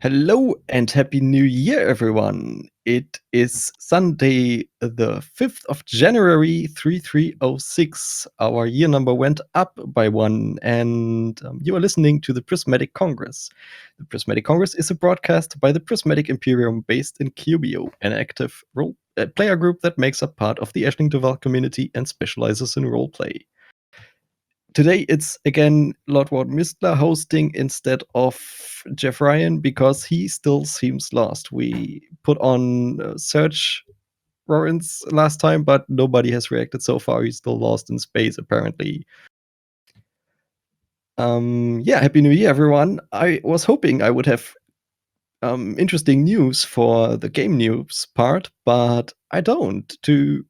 Hello and Happy New Year, everyone. It is Sunday, the 5th of January, 3306. Our year number went up by one, and you are listening to the Prismatic Congress. The Prismatic Congress is a broadcast by the Prismatic Imperium based in Cubio, an active player group that makes up part of the Ashling Duval community and specializes in roleplay. Today it's again Lord Ward Mistler hosting instead of Jeff Ryan because he still seems lost. We put on Serge Lawrence last time, but nobody has reacted so far. He's still lost in space, apparently. Happy New Year, everyone. I was hoping I would have interesting news for the game news part, but I don't. To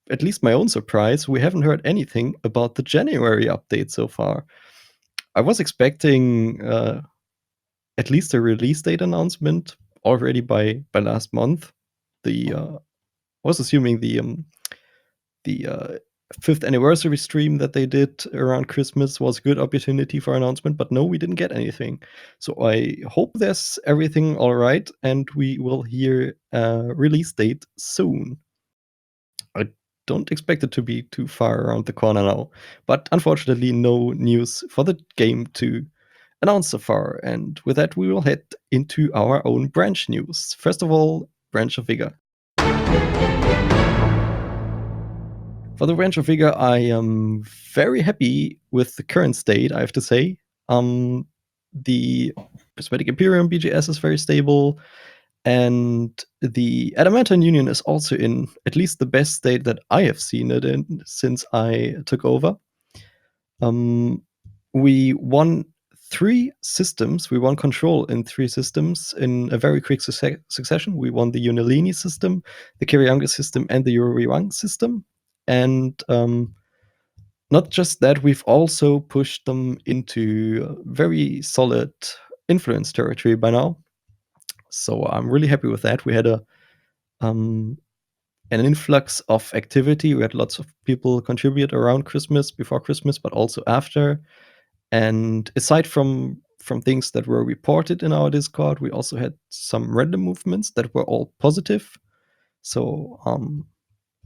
at least my own surprise, we haven't heard anything about the January update so far. I was expecting at least a release date announcement already by last month. I was assuming the 5th anniversary stream that they did around Christmas was a good opportunity for announcement, but no, we didn't get anything. So I hope there's everything all right, and we will hear a release date soon. I don't expect it to be too far around the corner now, but unfortunately, no news for the game to announce so far. And with that, we will head into our own branch news. First of all, Branch of Vigor. For the Branch of Vigor, I am very happy with the current state, I have to say. The Prismatic Imperium BGS is very stable, and the Adamantine Union is also in at least the best state that I have seen it in since I took over. We won 3 systems. We won control in 3 systems in a very quick succession. We won the Unilini system, the Kirianga system, and the Yuriwang system. And not just that, we've also pushed them into very solid influence territory by now. So I'm really happy with that. We had an influx of activity. We had lots of people contribute around Christmas, before Christmas, but also after. And aside from things that were reported in our Discord, we also had some random movements that were all positive. So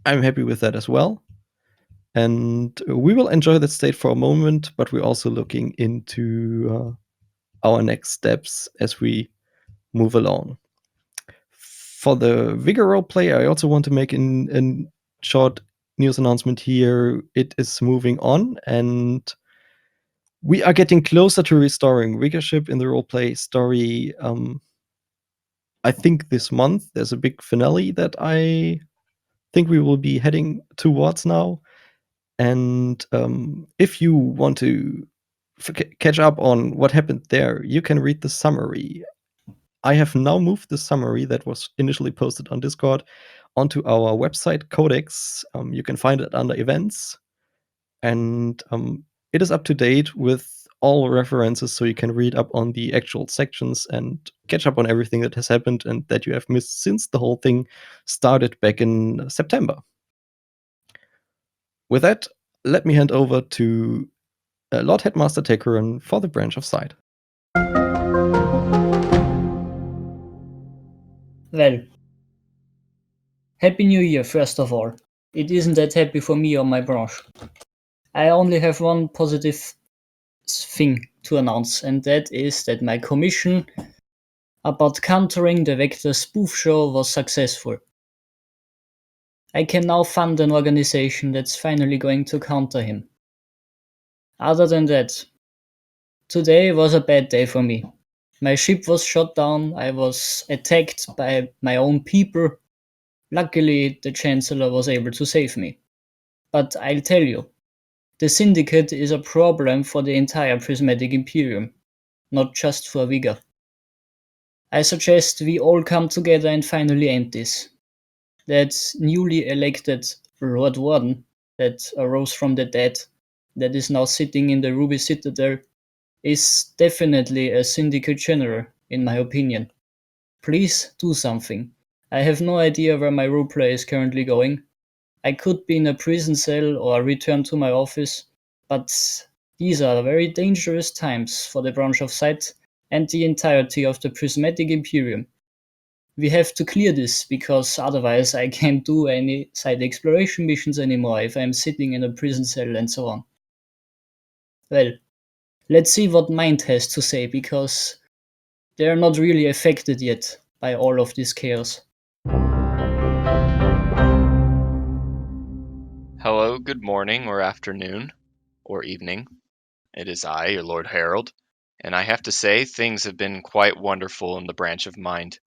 I'm happy with that as well. And we will enjoy that state for a moment, but we're also looking into our next steps as we move along. For the Vigor roleplay, I also want to make a short news announcement here. It is moving on, and we are getting closer to restoring Vigorship in the roleplay story. I think this month there's a big finale that I think we will be heading towards now. And if you want to catch up on what happened there, you can read the summary. I have now moved the summary that was initially posted on Discord onto our website, Codex. You can find it under events. And it is up to date with all references, so you can read up on the actual sections and catch up on everything that has happened and that you have missed since the whole thing started back in September. With that, let me hand over to Lord Headmaster Tekuran for the Branch of Sight. Well, Happy New Year, first of all. It isn't that happy for me or my branch. I only have one positive thing to announce, and that is that my commission about countering the Vector spoof show was successful. I can now fund an organization that's finally going to counter him. Other than that, today was a bad day for me. My ship was shot down, I was attacked by my own people. Luckily, the Chancellor was able to save me. But I'll tell you, the Syndicate is a problem for the entire Prismatic Imperium, not just for Vigor. I suggest we all come together and finally end this. That newly elected Lord Warden that arose from the dead, that is now sitting in the Ruby Citadel, is definitely a syndicate general, in my opinion. Please do something. I have no idea where my roleplay is currently going. I could be in a prison cell or return to my office, but these are very dangerous times for the branch of sight and the entirety of the Prismatic Imperium. We have to clear this because otherwise I can't do any side exploration missions anymore if I'm sitting in a prison cell and so on. Well, let's see what Mind has to say because they're not really affected yet by all of this chaos. Hello, good morning or afternoon or evening. It is I, your Lord Harold, and I have to say things have been quite wonderful in the branch of mind.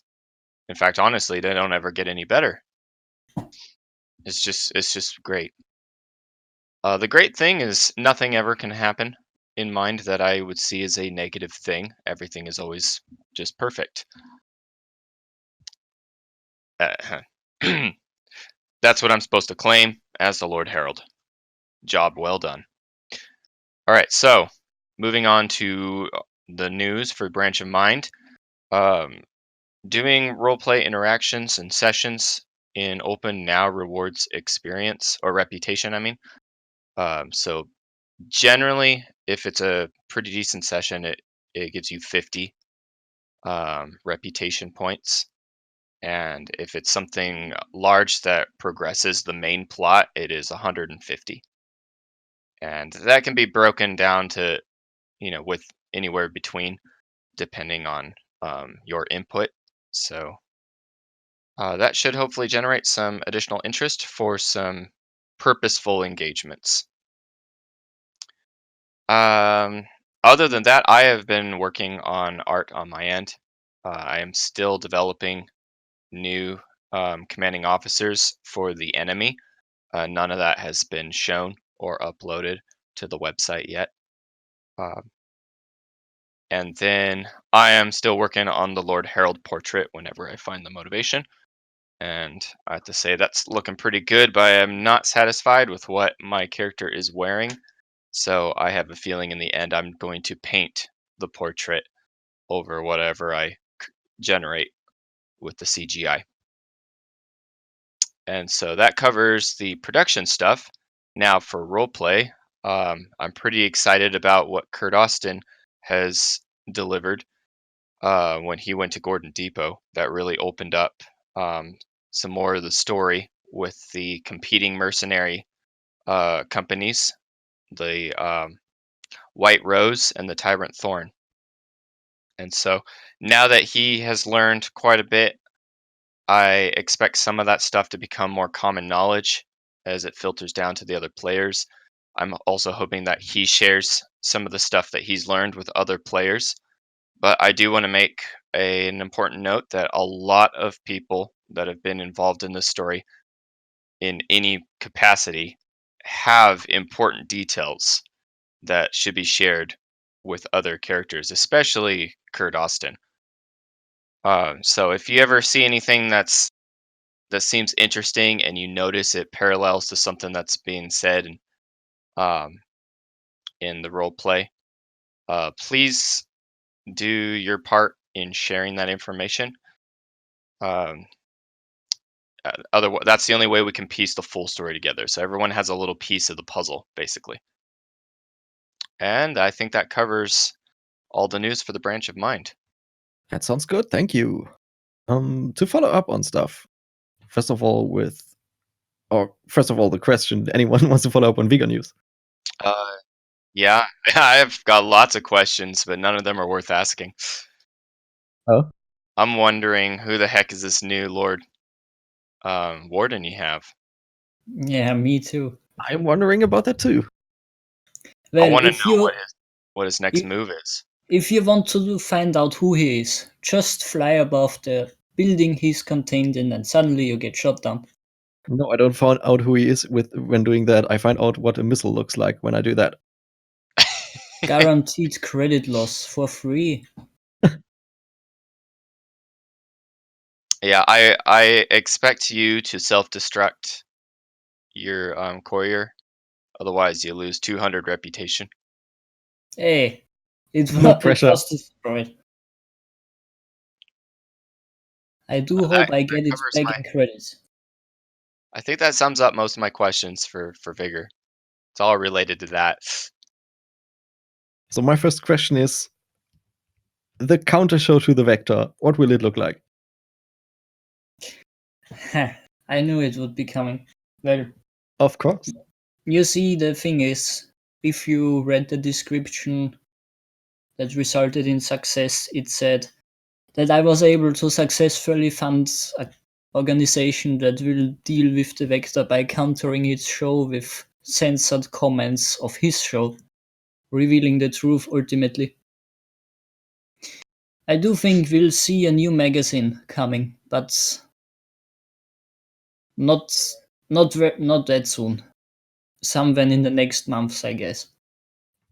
In fact, honestly, they don't ever get any better. It's just great. The great thing is nothing ever can happen in mind that I would see as a negative thing. Everything is always just perfect. Uh, that's what I'm supposed to claim as the Lord Harold. Job well done. All right, so moving on to the news for Branch of Mind. Um, Doing roleplay interactions and sessions in open now rewards experience or reputation, I mean. So generally, if it's a pretty decent session, it gives you 50 reputation points. And if it's something large that progresses the main plot, it is 150. And that can be broken down to, with anywhere between, depending on your input. So that should hopefully generate some additional interest for some purposeful engagements. Um, Other than that, I have been working on art on my end. I am still developing new commanding officers for the enemy. None of that has been shown or uploaded to the website yet. Um, and then I am still working on the Lord Harold portrait whenever I find the motivation. And I have to say that's looking pretty good, but I am not satisfied with what my character is wearing. So I have a feeling in the end I'm going to paint the portrait over whatever I generate with the CGI. And so that covers the production stuff. Now for roleplay, I'm pretty excited about what Kurt Austin has delivered when he went to Gordon Depot. That really opened up some more of the story with the competing mercenary companies, the White Rose and the Tyrant Thorn. And so now that he has learned quite a bit, I expect some of that stuff to become more common knowledge as it filters down to the other players. I'm also hoping that he shares some of the stuff that he's learned with other players. But I do want to make an important note that a lot of people that have been involved in this story in any capacity have important details that should be shared with other characters, especially Kurt Austin. So if you ever see anything that seems interesting and you notice it parallels to something that's being said um, in the role play, please do your part in sharing that information. Um, Otherwise, that's the only way we can piece the full story together. So everyone has a little piece of the puzzle, basically. And I think that covers all the news for the branch of mind. That sounds good. Thank you. To follow up on stuff, first of all, the question: anyone wants to follow up on Vigor news? Uh, yeah, I've got lots of questions, but none of them are worth asking. Oh, I'm wondering who the heck is this new Lord Warden you have? Yeah, me too. I'm wondering about that too. I Well, want to know what his next if, move is. if you want to find out who he is, just fly above the building he's contained in, and suddenly you get shot down. No, I don't find out who he is when doing that. I find out what a missile looks like when I do that. Guaranteed credit loss for free. Yeah, I expect you to self-destruct your courier, otherwise you lose 200 reputation. Hey, It No was, it pressure. was destroyed. I do hope I get it covers back in credits. I think that sums up most of my questions for Vigor. It's all related to that. So my first question is, the counter show to the vector, what will it look like? I knew it would be coming. Well, Of course. you see, the thing is, if you read the description that resulted in success, it said that I was able to successfully fund an organization that will deal with the vector by countering its show with censored comments of his show, revealing the truth ultimately. I do think we'll see a new magazine coming, but not not that soon. Somewhere in the next months, I guess.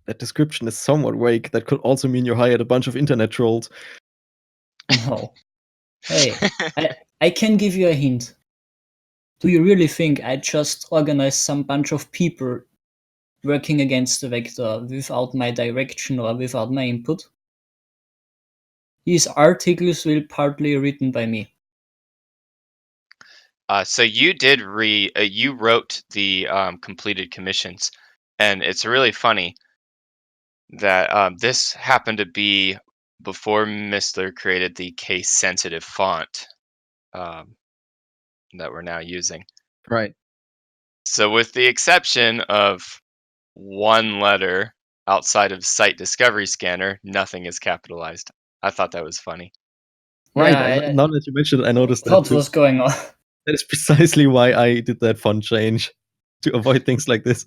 That description is somewhat vague. That could also mean you hired a bunch of internet trolls. No. Hey, I can give you a hint. Do you really think I just organized some bunch of people working against the vector without my direction or without my input? These articles will partly written by me. So you did you wrote the completed commissions, and it's really funny that this happened to be before Mistler created the case-sensitive font um, that we're now using. Right. So with the exception of one letter outside of Site Discovery Scanner, nothing is capitalized. I thought that was funny. Right. Yeah, Now that you mentioned it, I noticed that what too. was going on? That is precisely why I did that font change, to avoid things like this.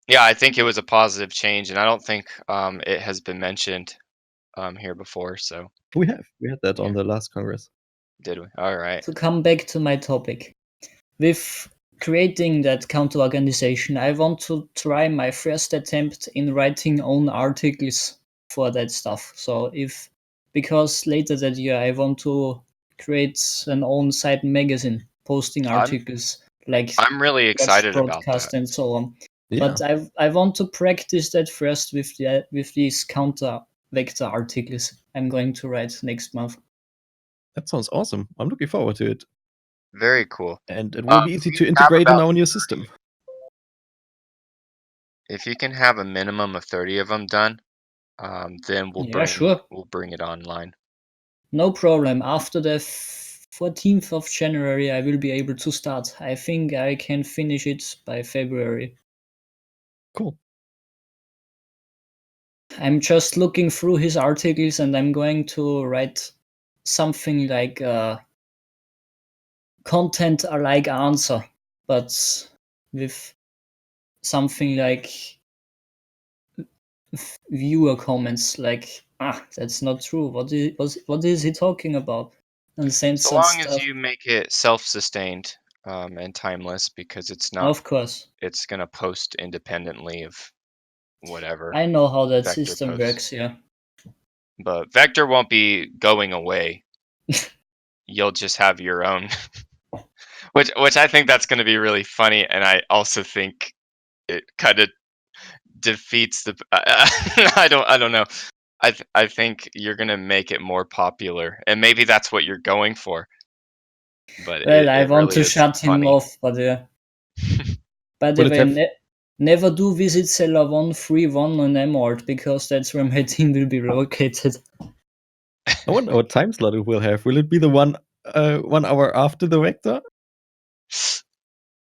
Yeah, I think it was a positive change, and I don't think it has been mentioned here before. So We had that on yeah, the last Congress. did we? All right. To come back to my topic, with creating that counter organization, I want to try my first attempt in writing own articles for that stuff. So because later that year I want to create an own site magazine posting I'm articles like I'm really watch excited about broadcast that. and so on. Yeah, But I want to practice that first with these counter vector articles I'm going to write next month. that sounds awesome. I'm looking forward to it. Very cool. And it will be easy You to have integrate in about our new system. If you can have a minimum of 30 of them done, then Yeah, sure. we'll bring it online. No problem. After the 14th of January, I will be able to start. I think I can finish it by February. Cool. I'm just looking through his articles and I'm going to write something like content alike answer, but with something like viewer comments like, that's not true. What is he talking about? And So censored long as stuff. you make it self-sustained and timeless, because Of course. it's gonna post independently of whatever I know how that Vector system posts. works, yeah. But Vector won't be going away. You'll just have your own, which I think that's going to be really funny, and I also think it kind of defeats the. I don't know. I think you're going to make it more popular, and maybe that's what you're going for. But Well, I it want really to is shut him funny. off, but yeah. By the Will it way, have? never do visit Cellar 131 on Emort because that's where my team will be located. I wonder what time slot it will have. Will it be the 1 hour after the vector?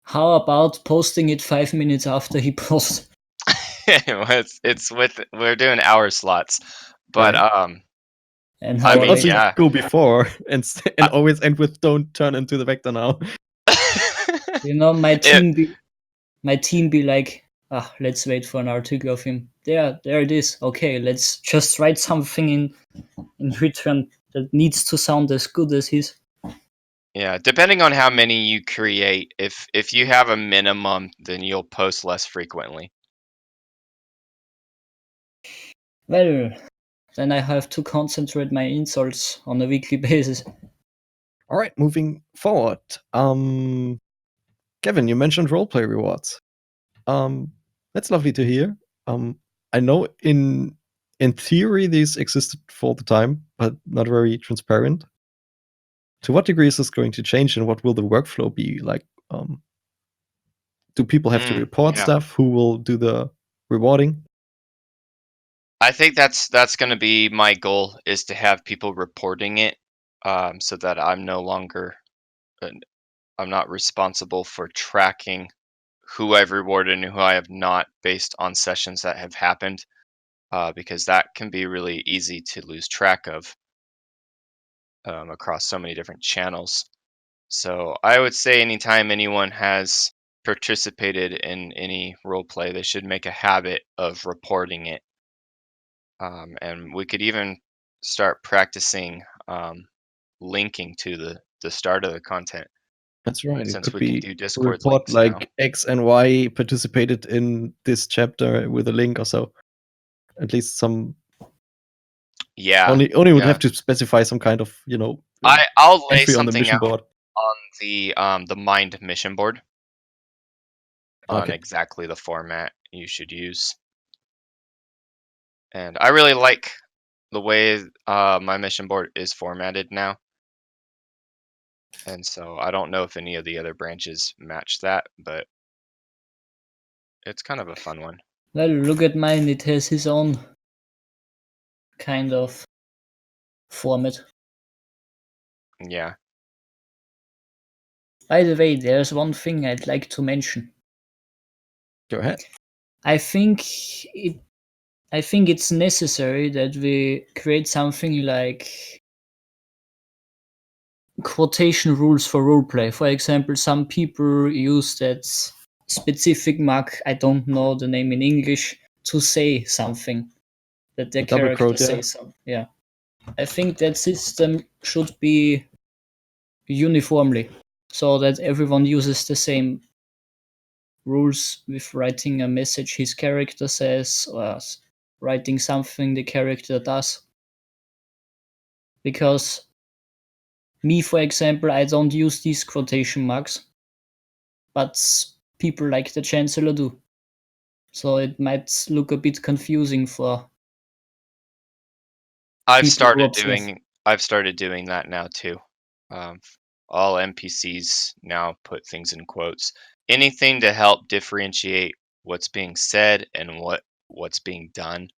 How about posting it 5 minutes after he posts? We're doing hour slots, but Right. And I how Or mean, also late? yeah. go before and always end with "Don't turn into the vector now." You know, It, my team be like, let's wait for an article of him. There it is. Okay, let's just write something in return that needs to sound as good as his. Yeah, depending on how many you create, if you have a minimum, then you'll post less frequently. Well, then I have to concentrate my insults on a weekly basis. All right, moving forward. Kevin, you mentioned roleplay rewards. That's lovely to hear. I know in in theory, these existed for the time, but not very transparent. To what degree is this going to change, and what will the workflow be like? Do people have to report stuff? Who will do the rewarding? I think that's going to be my goal, is to have people reporting it, so that I'm no longer, I'm not responsible for tracking who I've rewarded and who I have not based on sessions that have happened, because that can be really easy to lose track of across so many different channels. So I would say anytime anyone has participated in any role play, they should make a habit of reporting it. And we could even start practicing linking to the start of the content, That's right. It since could we can be do a Discord report links now. like X and Y participated in this chapter with a link or so. At least some. Yeah. Only would yeah. have to specify some kind of I'll lay entry on the something mission out board. on the Mind mission board on Okay. exactly the format you should use. And I really like the way my mission board is formatted now. And so I don't know if any of the other branches match that, but it's kind of a fun one. Well, look at mine. It has his own kind of format. Yeah. By the way, there's one thing I'd like to mention. Go ahead. I think it's necessary that we create something like quotation rules for roleplay. For example, some people use that specific mark, I don't know the name in English, to say something, that their Double character quote, yeah. says something. Yeah. I think that system should be uniformly, so that everyone uses the same rules with writing a message his character says, or writing something the character does. Because me, for example, I don't use these quotation marks, but people like the Chancellor do. So it might look a bit confusing for I've people who started doing that now too. All NPCs now put things in quotes. Anything to help differentiate what's being said and what's being done.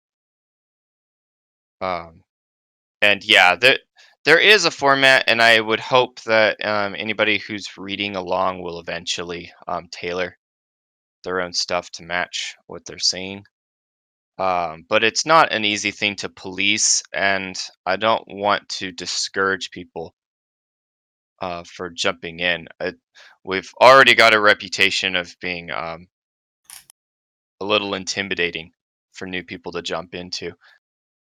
And yeah, there is a format, and I would hope that anybody who's reading along will eventually tailor their own stuff to match what they're saying. But it's not an easy thing to police, and I don't want to discourage people for jumping in. We've already got a reputation of being a little intimidating for new people to jump into,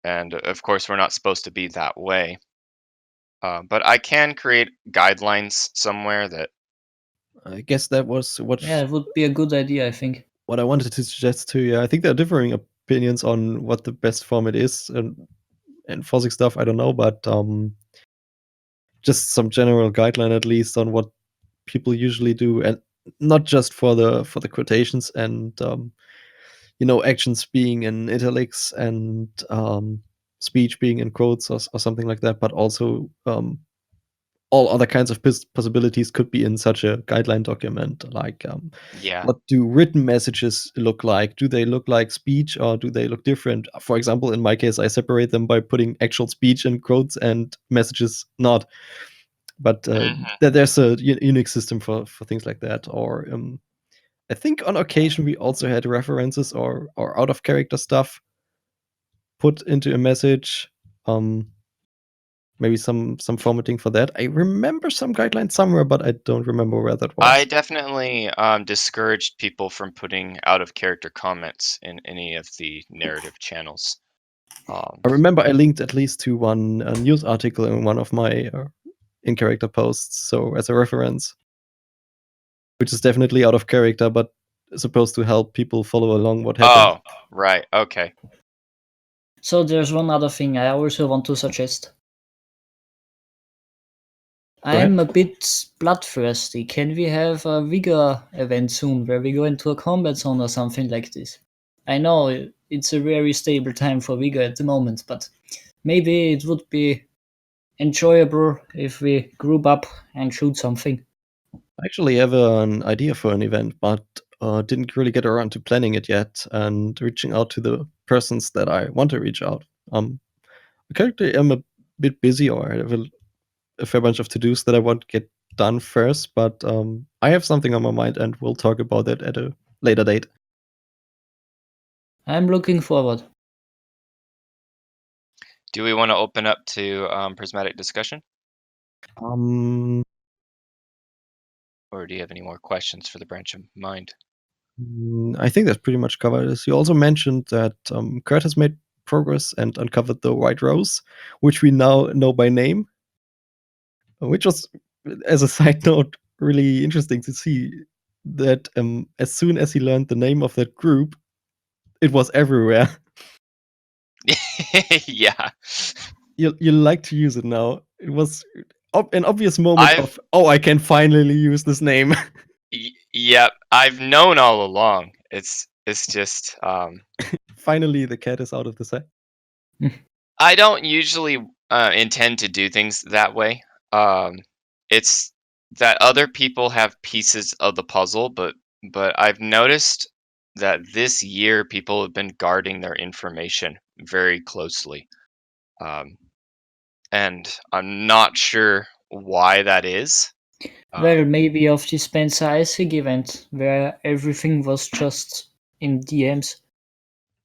and of course, we're not supposed to be that way. But I can create guidelines somewhere that. I guess that was Yeah, it would be a good idea, I think. what I wanted to suggest too. Yeah, I think there are differing opinions on what the best format is, and enforcing stuff, I don't know, but just some general guideline at least on what people usually do, and not just for the quotations and actions being in italics and speech being in quotes or something like that, but also all other kinds of possibilities could be in such a guideline document. Like, Yeah. what do written messages look like? Do they look like speech, or do they look different? For example, in my case, I separate them by putting actual speech in quotes and messages not. But there's a unique system for things like that. Or I think on occasion we also had references or out of character stuff put into a message. Maybe some formatting for that. I remember some guidelines somewhere, but I don't remember where that was. I definitely discouraged people from putting out of character comments in any of the narrative channels. I remember I linked at least to one news article in one of my in character posts, so as a reference, which is definitely out of character, but supposed to help people follow along what happened. Oh, right. Okay. So there's one other thing I also want to suggest. I'm a bit bloodthirsty. Can we have a Vigor event soon where we go into a combat zone or something like this? I know it's a very stable time for Vigor at the moment, but maybe it would be enjoyable if we group up and shoot something. I actually have an idea for an event, but didn't really get around to planning it yet and reaching out to the persons that I want to reach out. Currently, I'm a bit busy, or I have a fair bunch of to-dos that I want to get done first, but I have something on my mind, and we'll talk about it at a later date. I'm looking forward. Do we want to open up to prismatic discussion, Um, or do you have any more questions for the branch of mind? I think that's pretty much covered this. You also mentioned that Kurt has made progress and uncovered the White Rose, which we now know by name, which was, as a side note, really interesting to see that as soon as he learned the name of that group, it was everywhere. Yeah. You like to use it now. It was an obvious moment I've of, oh, I can finally use this name. Yep, I've known all along. It's just Finally, the cat is out of the sack. I don't usually intend to do things that way. It's that other people have pieces of the puzzle, but I've noticed that this year people have been guarding their information very closely. Um, and I'm not sure why that is. Well, maybe of the Spencer Isaac event where everything was just in DMs.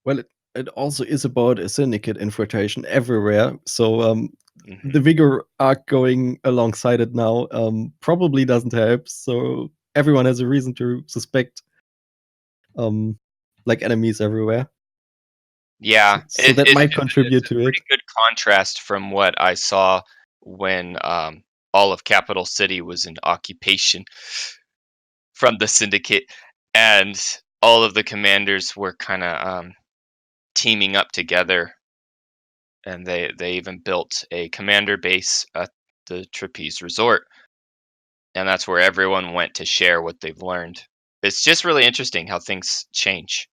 Well, it also is about a syndicate infiltration everywhere. So Mhm. the Vigor arc going alongside it now probably doesn't help. So everyone has a reason to suspect like enemies everywhere. Yeah, So that might it's contribute a to it. pretty good contrast from what I saw when all of Capital City was in occupation from the Syndicate, and all of the commanders were kind of teaming up together, and they even built a commander base at the Trapeze Resort, and that's where everyone went to share what they've learned. It's just really interesting how things change.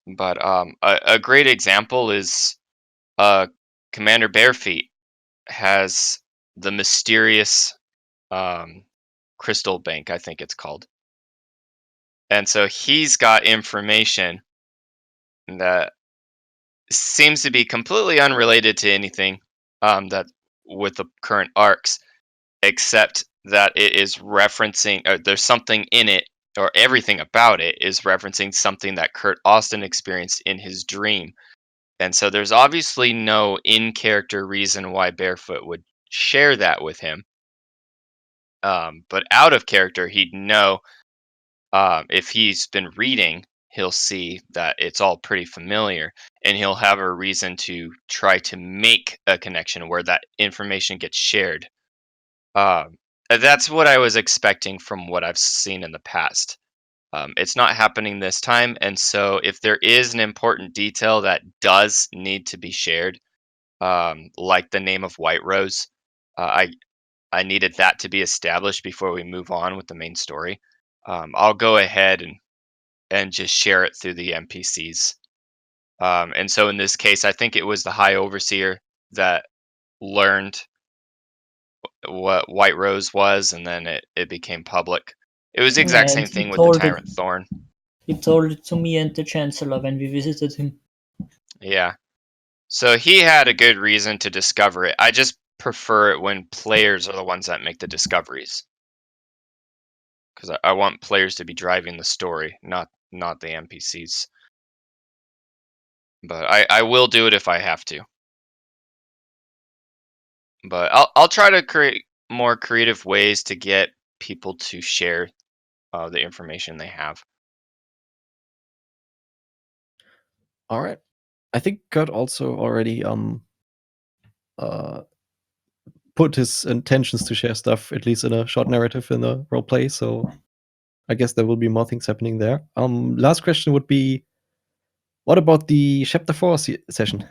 But a great example is Commander Barefeet has the mysterious um, crystal bank, I think it's called. And so he's got information that seems to be completely unrelated to anything that with the current arcs, except that it is referencing, or there's something in it, or everything about it is referencing something that Kurt Austin experienced in his dream. And so there's obviously no in character reason why Barefoot would share that with him. But out of character, he'd know if he's been reading, he'll see that it's all pretty familiar, and he'll have a reason to try to make a connection where that information gets shared. That's what I was expecting from what I've seen in the past. It's not happening this time, and so if there is an important detail that does need to be shared, like the name of White Rose, I needed that to be established before we move on with the main story. I'll go ahead and just share it through the NPCs. And so in this case, I think it was the High Overseer that learned what White Rose was, and then it became public. It was the exact And same thing with the Tyrant it. Thorn. He told it to me and the Chancellor when we visited him. Yeah. So he had a good reason to discover it. I just prefer it when players are the ones that make the discoveries. Because I want players to be driving the story, not the NPCs. But I will do it if I have to. But I'll try to create more creative ways to get people to share the information they have. All right. I think Kurt also already uh, put his intentions to share stuff, at least in a short narrative in the role play. So I guess there will be more things happening there. Last question would be, what about the chapter 4 session?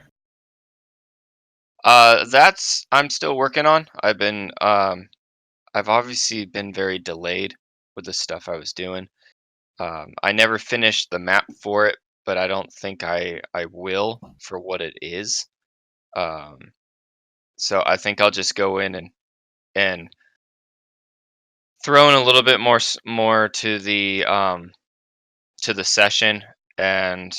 That's I'm still working on. I've obviously been very delayed with the stuff I was doing. I never finished the map for it, but I don't think I will for what it is. So I think I'll just go in and throw in a little bit more to the session, and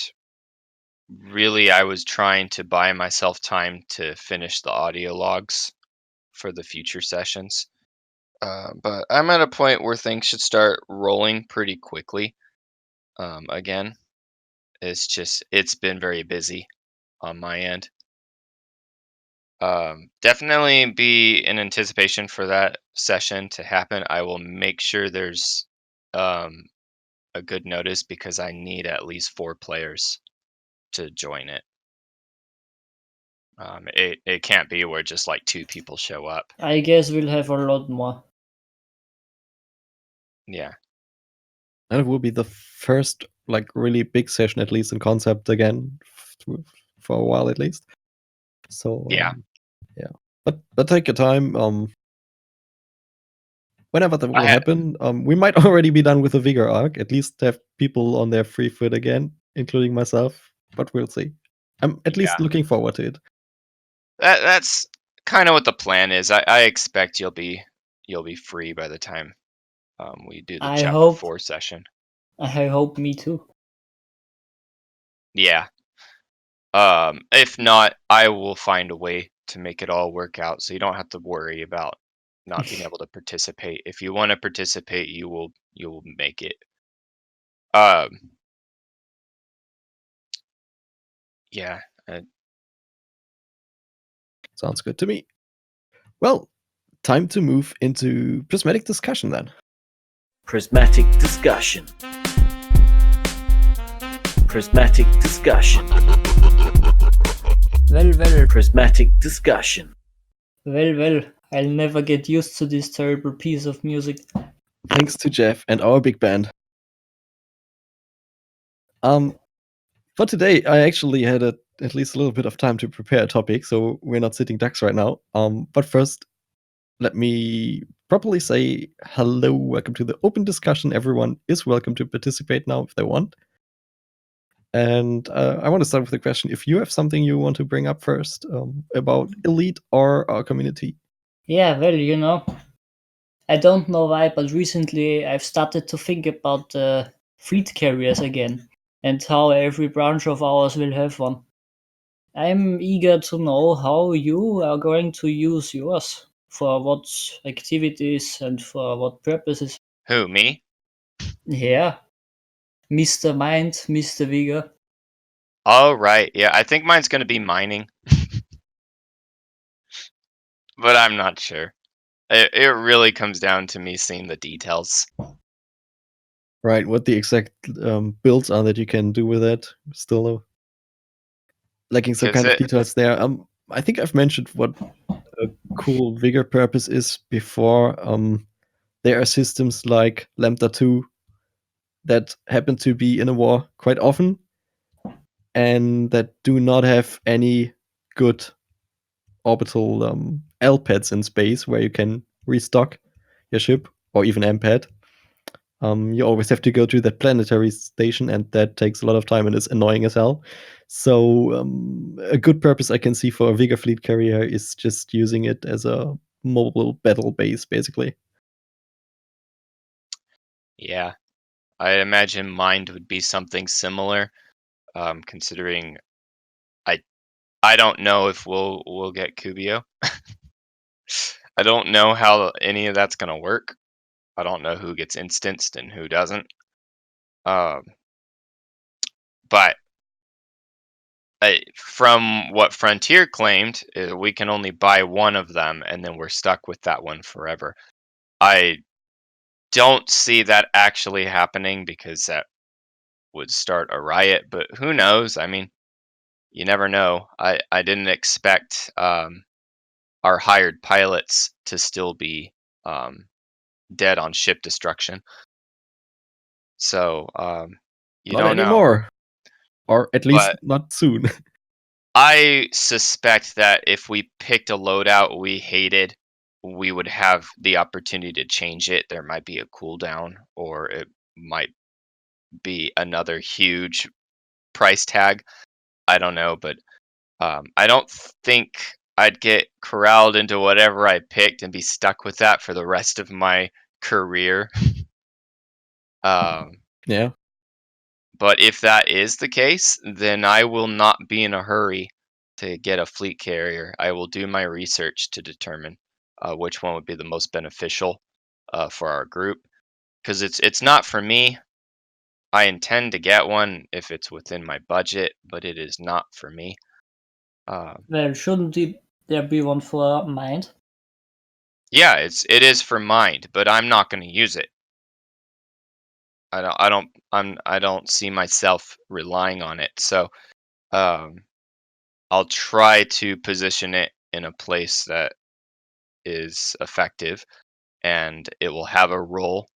really I was trying to buy myself time to finish the audio logs for the future sessions. But I'm at a point where things should start rolling pretty quickly. Again, it's been very busy on my end. Definitely be in anticipation for that session to happen. I will make sure there's um, a good notice because I need at least 4 players to join it. It can't be where just like 2 people show up. I guess we'll have a lot more. Yeah. And it will be the first like really big session, at least in concept again, for a while at least. So Yeah. yeah. But take your time. Whenever that will happen, we might already be done with the Vigor arc. At least have people on their free foot again, including myself. But we'll see. I'm at least looking forward to it. That's kind of what the plan is. I expect you'll be free by the time we do the I chapter hope. 4 session. I hope me too. Yeah. If not, I will find a way to make it all work out, so you don't have to worry about not being able to participate. If you want to participate, you will make it. Yeah. Sounds good to me. Well, time to move into prismatic discussion then. Prismatic discussion. Prismatic discussion. Well. Prismatic discussion. Well. I'll never get used to this terrible piece of music. Thanks to Jeff and our big band. For today, I actually had at least a little bit of time to prepare a topic, so we're not sitting ducks right now. But first, let me properly say hello, welcome to the open discussion. Everyone is welcome to participate now if they want. And I want to start with the question: if you have something you want to bring up first about Elite or our community. Yeah, well, I don't know why, but recently I've started to think about fleet carriers again and how every branch of ours will have one. I'm eager to know how you are going to use yours, for what activities and for what purposes. Who, me? Yeah, Mr. Mind, Mr. Vigor. Oh, right. Yeah, I think mine's going to be mining. But I'm not sure. It really comes down to me seeing the details. Right, what the exact builds are that you can do with it. Still lacking some kind of details there. I think I've mentioned what a cool Vigor purpose is before. There are systems like Lambda 2 that happen to be in a war quite often and that do not have any good orbital L pads in space where you can restock your ship or even M pad. You always have to go to that planetary station, and that takes a lot of time and is annoying as hell. So a good purpose I can see for a Vigor fleet carrier is just using it as a mobile battle base, basically. Yeah, I imagine mine would be something similar. Considering I don't know if we'll get Kubio. I don't know how any of that's gonna work. I don't know who gets instanced and who doesn't. But from what Frontier claimed, we can only buy one of them, and then we're stuck with that one forever. I don't see that actually happening because that would start a riot, but who knows? I mean, you never know. I didn't expect our hired pilots to still be dead on ship destruction. So you not don't anymore. know. Or at least not soon. I suspect that if we picked a loadout we hated, we would have the opportunity to change it. There might be a cooldown, or it might be another huge price tag. I don't know, but I don't think I'd get corralled into whatever I picked and be stuck with that for the rest of my career. Yeah. But if that is the case, then I will not be in a hurry to get a fleet carrier. I will do my research to determine which one would be the most beneficial for our group. Because it's not for me. I intend to get one if it's within my budget, but it is not for me. Well, shouldn't there be one for Mind? Yeah, it is for Mind, but I'm not going to use it. I don't see myself relying on it. So I'll try to position it in a place that is effective, and it will have a role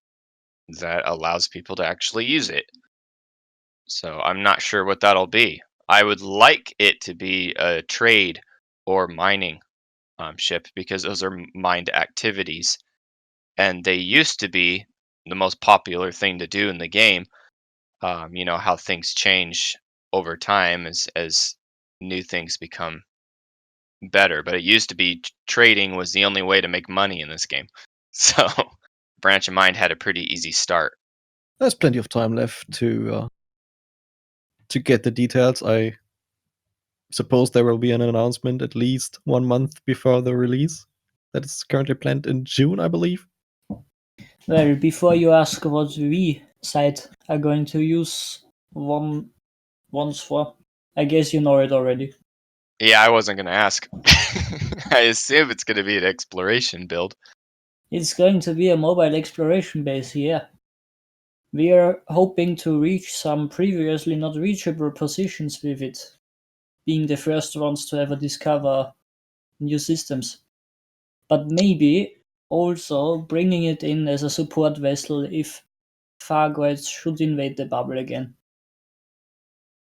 that allows people to actually use it. So I'm not sure what that'll be. I would like it to be a trade or mining ship, because those are mined activities, and they used to be the most popular thing to do in the game. You know how things change over time as new things become better, but it used to be trading was the only way to make money in this game. So Branch of Mind had a pretty easy start. There's plenty of time left to get the details. I suppose there will be an announcement at least 1 month before the release. That is currently planned in June, I believe. Well, before you ask what we side are going to use ones for, I guess you know it already. Yeah, I wasn't going to ask. I assume it's going to be an exploration build. It's going to be a mobile exploration base here. We are hoping to reach some previously not reachable positions with it, being the first ones to ever discover new systems. But maybe also bringing it in as a support vessel if Fargoids should invade the bubble again.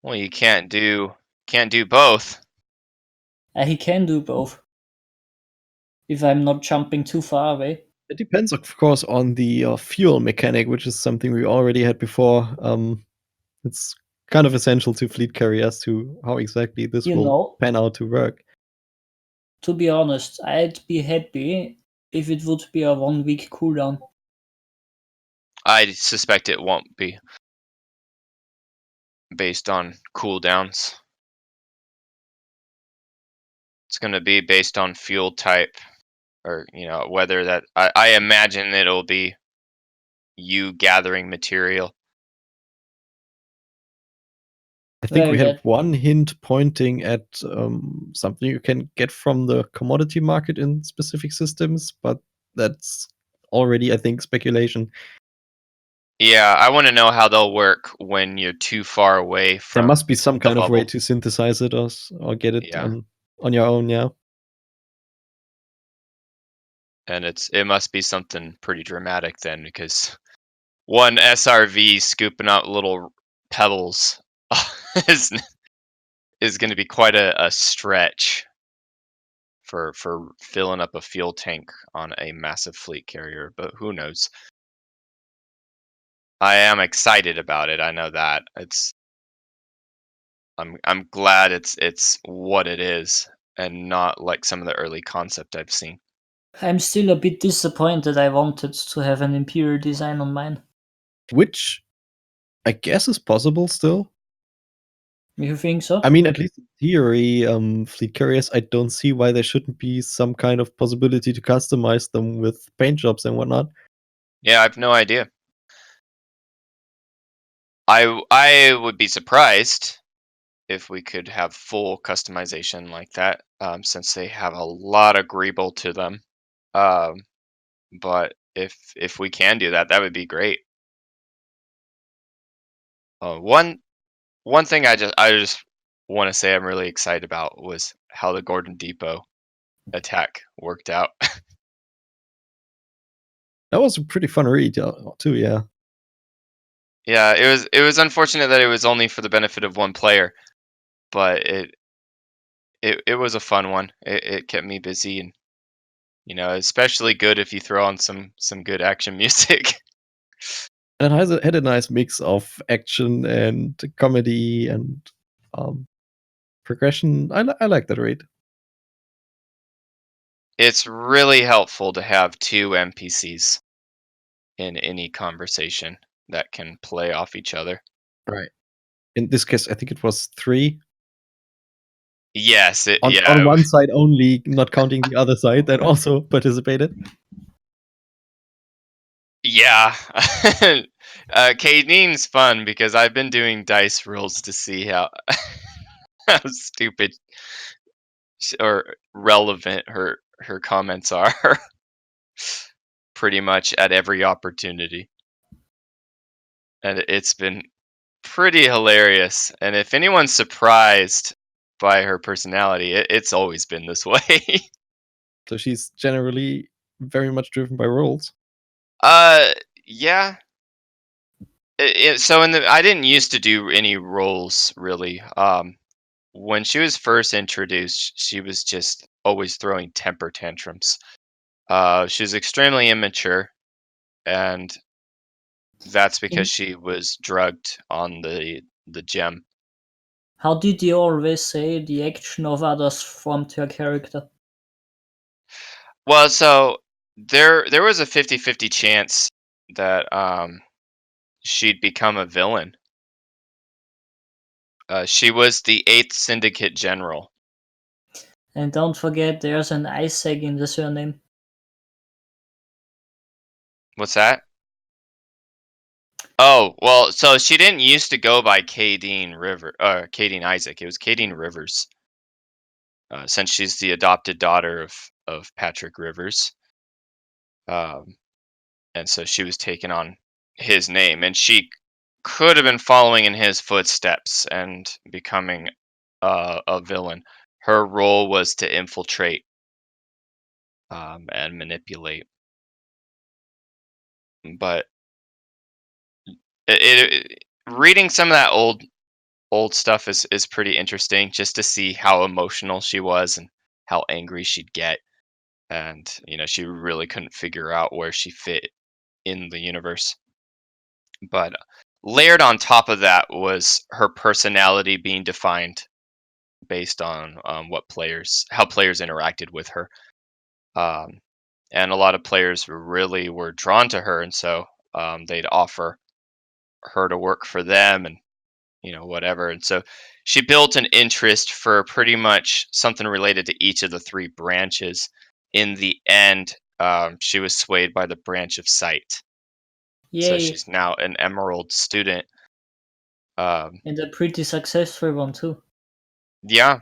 Well, you can't do both. He can do both. If I'm not jumping too far away. It depends, of course, on the fuel mechanic, which is something we already had before. It's kind of essential to fleet carriers to how exactly this You will know, pan out to work. to be honest, I'd be happy if it would be a 1 week cooldown. I suspect it won't be based on cooldowns. It's going to be based on fuel type, or whether that I imagine it'll be you gathering material. I think we Well, had one hint pointing at something you can get from the commodity market in specific systems, but that's already, I think, speculation. Yeah, I want to know how they'll work when you're too far away from. There must be some kind of way bubble. to synthesize it or get it Yeah. on your own, yeah. And it must be something pretty dramatic then, because one SRV scooping out little pebbles is going to be quite a stretch for filling up a fuel tank on a massive fleet carrier, but who knows. I am excited about it. I know that. I'm glad it's what it is and not like some of the early concept I've seen. I'm still a bit disappointed. I wanted to have an Imperial design on mine. Which I guess is possible still. You think so? I mean, at least in theory, fleet carriers, I don't see why there shouldn't be some kind of possibility to customize them with paint jobs and whatnot. Yeah, I have no idea. I would be surprised if we could have full customization like that, since they have a lot of greeble to them. But if we can do that, that would be great. One thing I just want to say I'm really excited about was how the Gordon Depot attack worked out. That was a pretty fun read, too, yeah. Yeah, it was unfortunate that it was only for the benefit of one player, but it was a fun one. It kept me busy, and especially good if you throw on some good action music. And it had a nice mix of action and comedy and progression. I like that raid. It's really helpful to have two NPCs in any conversation that can play off each other. Right. In this case, I think it was 3. Yes, On one side only, not counting the other side that also participated. Yeah. Kadeen's fun because I've been doing dice rolls to see how how stupid or relevant her comments are pretty much at every opportunity. And it's been pretty hilarious. And if anyone's surprised by her personality, it's always been this way. So she's generally very much driven by roles. Yeah. So I didn't used to do any roles really. When she was first introduced, she was just always throwing temper tantrums. She was extremely immature, and that's because she was drugged on the gem. How did you always say the action of others formed her character? Well, so there was a 50-50 chance that she'd become a villain. She was the 8th Syndicate General. And don't forget, there's an Isaac in the surname. What's that? Oh, well, so she didn't used to go by Kadeen Isaac. It was Kadeen Rivers. Since she's the adopted daughter of Patrick Rivers. And so she was taking on his name, and she could have been following in his footsteps and becoming a villain. Her role was to infiltrate and manipulate. But reading some of that old stuff is pretty interesting, just to see how emotional she was and how angry she'd get. And she really couldn't figure out where she fit in the universe. But layered on top of that was her personality being defined based on how players interacted with her. And a lot of players really were drawn to her, and so they'd offer her to work for them, and whatever. And so she built an interest for pretty much something related to each of the 3 branches. In the end, she was swayed by the branch of sight. So Yay! she's now an Emerald student. And a pretty successful one too. Yeah.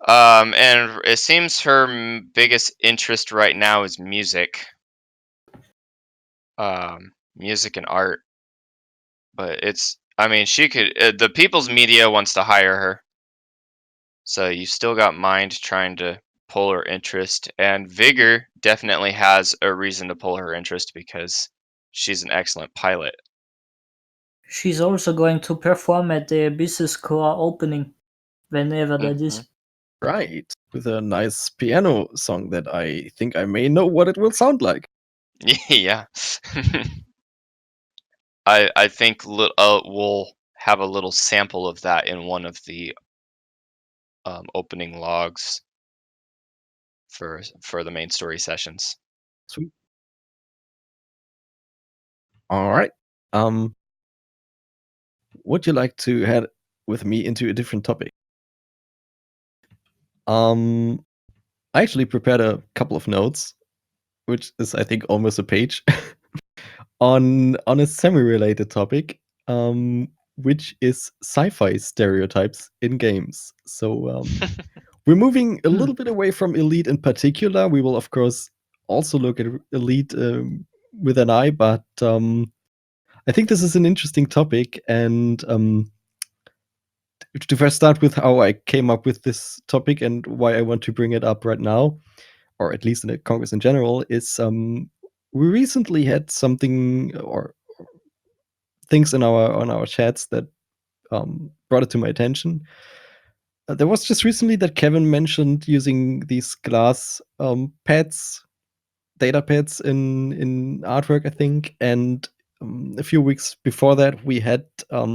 And it seems her biggest interest right now is music. Music and art. But she could, the People's Media wants to hire her. So you still got Mind trying to pull her interest, and Vigor definitely has a reason to pull her interest because she's an excellent pilot. She's also going to perform at the Business Core opening, whenever that is. Right. With a nice piano song that I think I may know what it will sound like. Yeah. I think we'll have a little sample of that in one of the opening logs for the main story sessions. Sweet. All right. Would you like to head with me into a different topic? I actually prepared a couple of notes, which is I think almost a page, on a semi-related topic, which is sci-fi stereotypes in games. So we're moving a little bit away from Elite in particular. We will of course also look at Elite with an eye, but I think this is an interesting topic, and to first start with how I came up with this topic and why I want to bring it up right now, or at least in the Congress in general, is we recently had something or things in our chats that brought it to my attention. There was just recently that Kevin mentioned using these glass pads, data pads in artwork, I think, and a few weeks before that, we had a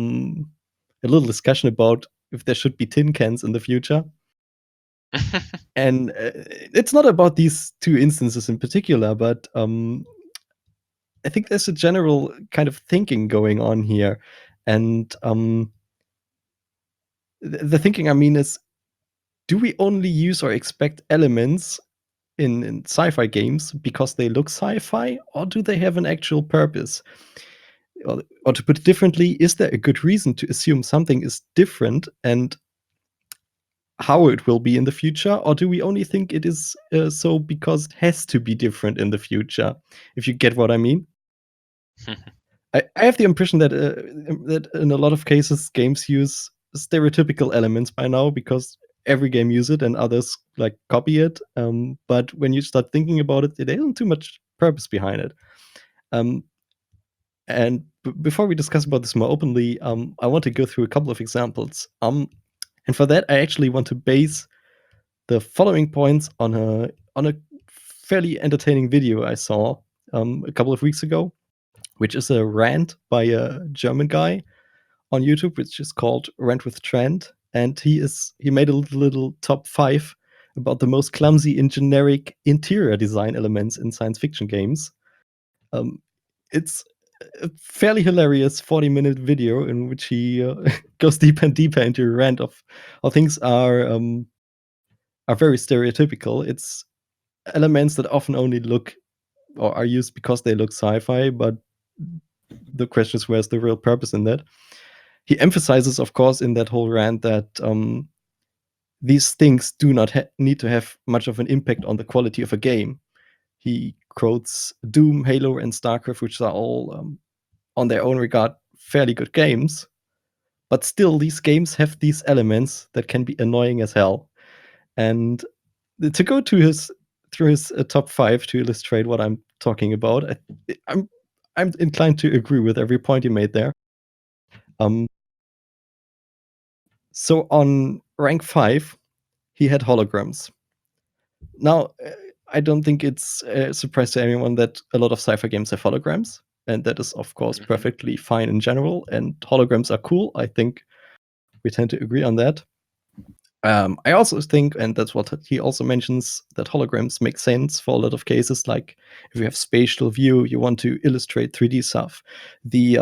little discussion about if there should be tin cans in the future. And it's not about these two instances in particular, but I think there's a general kind of thinking going on here. And the thinking, I mean, is, do we only use or expect elements in sci-fi games because they look sci-fi, or do they have an actual purpose? Or to put it differently, is there a good reason to assume something is different and how it will be in the future, or do we only think it is so because it has to be different in the future? If you get what I mean. I have the impression that that in a lot of cases games use stereotypical elements by now because every game use it and others like copy it. But when you start thinking about it, there isn't too much purpose behind it. And before we discuss about this more openly, I want to go through a couple of examples. And for that, I actually want to base the following points on a fairly entertaining video I saw a couple of weeks ago, which is a rant by a German guy on YouTube, which is called Rant with Trend, and he made a little top 5 about the most clumsy and generic interior design elements in science fiction games. It's a fairly hilarious 40-minute video in which he goes deeper and deeper into a rant of how things are very stereotypical. It's elements that often only look or are used because they look sci-fi, but the question is, where's the real purpose in that? He emphasizes, of course, in that whole rant that these things do not need to have much of an impact on the quality of a game. He quotes Doom, Halo, and StarCraft, which are all, on their own regard, fairly good games. But still, these games have these elements that can be annoying as hell. And to go through his top 5 to illustrate what I'm talking about, I'm inclined to agree with every point he made there. So on rank 5, he had holograms. Now, I don't think it's a surprise to anyone that a lot of sci-fi games have holograms, and that is, of course, perfectly fine in general, and holograms are cool. I think we tend to agree on that. I also think, and that's what he also mentions, that holograms make sense for a lot of cases. Like if you have spatial view, you want to illustrate 3D stuff. The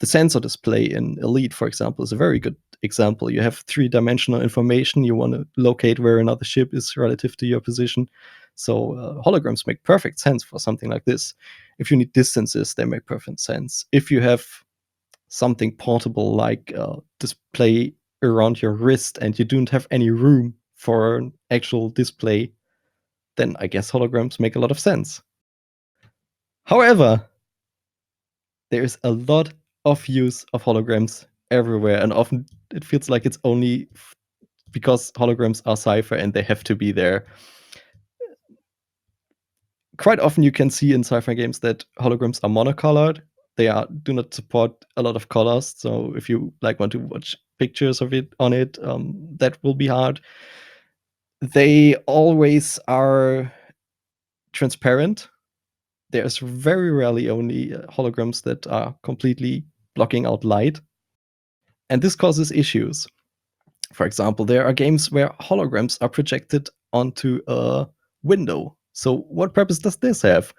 sensor display in Elite, for example, is a very good example. You have 3-dimensional information. You want to locate where another ship is relative to your position. So holograms make perfect sense for something like this. If you need distances, they make perfect sense. If you have something portable like display around your wrist and you don't have any room for an actual display, then I guess holograms make a lot of sense. However, there's a lot of use of holograms everywhere, and often it feels like it's only because holograms are sci-fi and they have to be there. Quite often you can see in sci-fi games that holograms are monocolored. They do not support a lot of colors, so if you want to watch pictures of it on it, that will be hard. They always are transparent. There's very rarely only holograms that are completely blocking out light, and this causes issues. For example, there are games where holograms are projected onto a window. So what purpose does this have?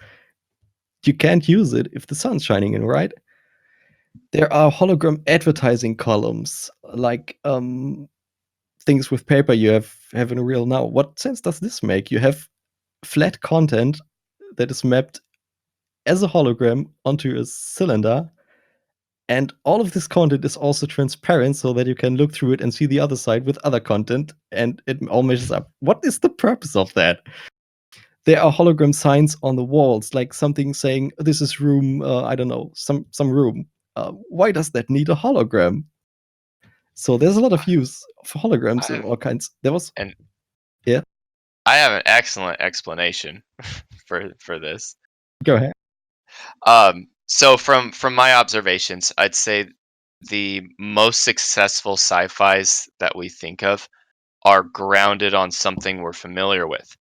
You can't use it if the sun's shining in, right? There are hologram advertising columns, like things with paper you have in real now. What sense does this make? You have flat content that is mapped as a hologram onto a cylinder, and all of this content is also transparent so that you can look through it and see the other side with other content, and it all measures up. What is the purpose of that? There are hologram signs on the walls, like something saying, this is room, I don't know, some room. Why does that need a hologram? So there's a lot of use for holograms of all kinds. Yeah. I have an excellent explanation for this. Go ahead. So from my observations, I'd say the most successful sci-fis that we think of are grounded on something we're familiar with.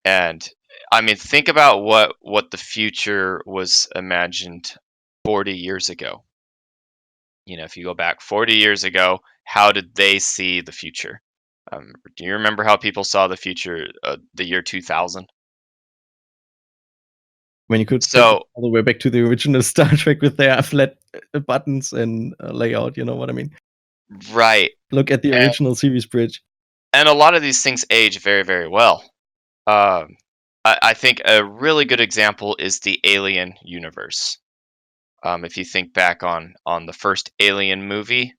And I mean, think about what the future was imagined 40 years ago. If you go back 40 years ago, how did they see the future? Do you remember how people saw the future, the year 2000? When you could take it So, all the way back to the original Star Trek with their flat buttons and layout, you know what I mean? right. Look at the original series bridge. And a lot of these things age very, very well. I think a really good example is the Alien universe. If you think back on the first Alien movie,